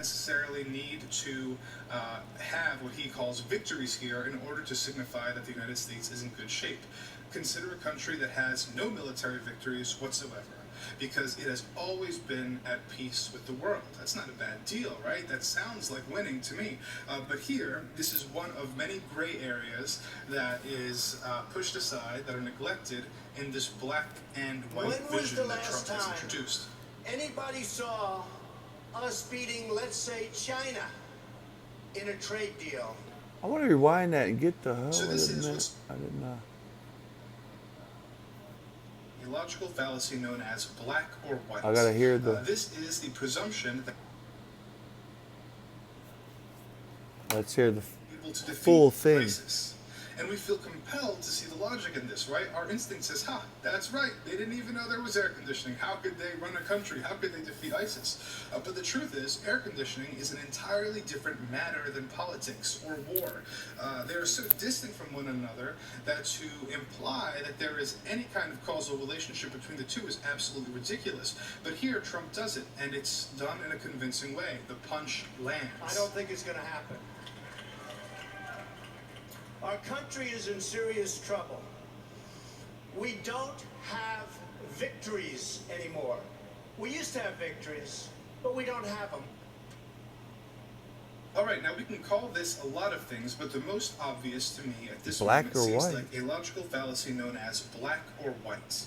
necessarily need to have what he calls victories here in order to signify that the United States is in good shape. Consider a country that has no military victories whatsoever, because it has always been at peace with the world. That's not a bad deal, right? That sounds like winning to me. But here, this is one of many gray areas that is pushed aside, that are neglected in this black and white vision that Trump has introduced. Anybody saw us beating, let's say, China in a trade deal? I want to rewind that and get the hell So out this of is it. what's I didn't know. a logical fallacy known as black or white. I gotta hear the. This is the presumption that Let's hear the able to defeat full thing. ISIS. And we feel compelled to see the logic in this, right? Our instinct says, ha, that's right. They didn't even know there was air conditioning. How could they run a country? How could they defeat ISIS? But the truth is, air conditioning is an entirely different matter than politics or war. They are so distant from one another that to imply that there is any kind of causal relationship between the two is absolutely ridiculous. But here, Trump does it, and it's done in a convincing way. The punch lands. I don't think it's going to happen. Our country is in serious trouble. We don't have victories anymore. We used to have victories, but we don't have them. All right, now we can call this a lot of things, but the most obvious to me at this Black moment or seems white? like a logical fallacy known as black or white.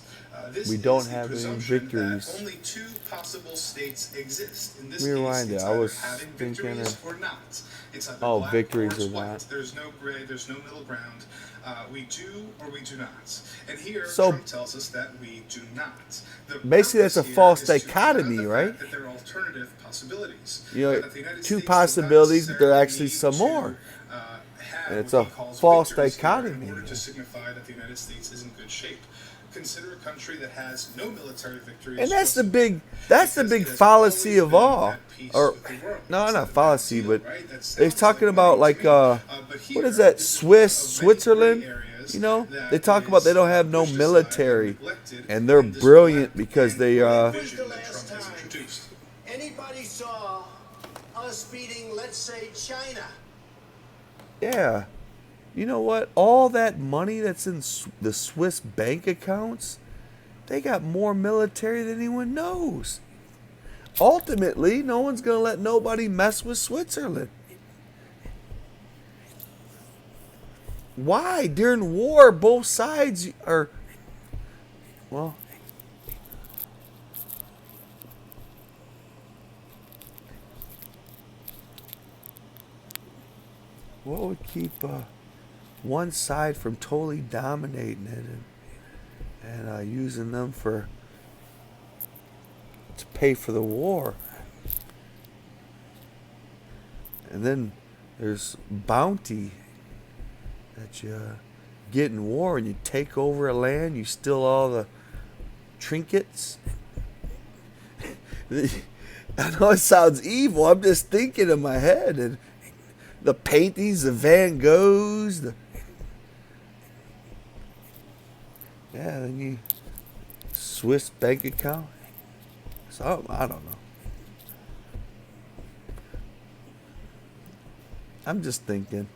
This We don't is the have any presumption victories. that only two possible states exist. In this Let me case, rewind it's it. I either was having thinking victories of- or not. It's either Oh, black victories or it's or white. not. There's no gray, there's no middle ground. We do or we do not. And here, So- Trump tells us that we do not. The Basically, that's a purpose here false is to dichotomy, highlight the right? fact that there are alternative possibilities. You know, That the United two States does not possibilities, but there are actually necessarily some need more. to, have And it's what a he calls false victories here dichotomy. in order to signify that the United States is in good shape. Consider a country that has no military victories. And that's the whatsoever, big, that's the because big it has fallacy always of been all. at peace Or with the world. no, It's not a bad fallacy, deal, but right? That they're sounds talking like about winning to like me. But what here, is that? this is Swiss, one of many Switzerland. gray areas You know, that they talk about they is, don't have no pushed aside and military, neglected and they're in this brilliant black because and they white When was vision the that last Trump has time introduced. anybody saw us beating, let's say, China? Yeah. You know what? All that money that's in the Swiss bank accounts, they got more military than anyone knows. Ultimately, no one's going to let nobody mess with Switzerland. Why? During war, both sides are, well, what would keep one side from totally dominating it and using them to pay for the war? And then there's bounty that you get in war, and you take over a land, you steal all the trinkets. I know it sounds evil. I'm just thinking in my head, and the paintings, the Van Goghs, then you Swiss bank account. So I don't know. I'm just thinking.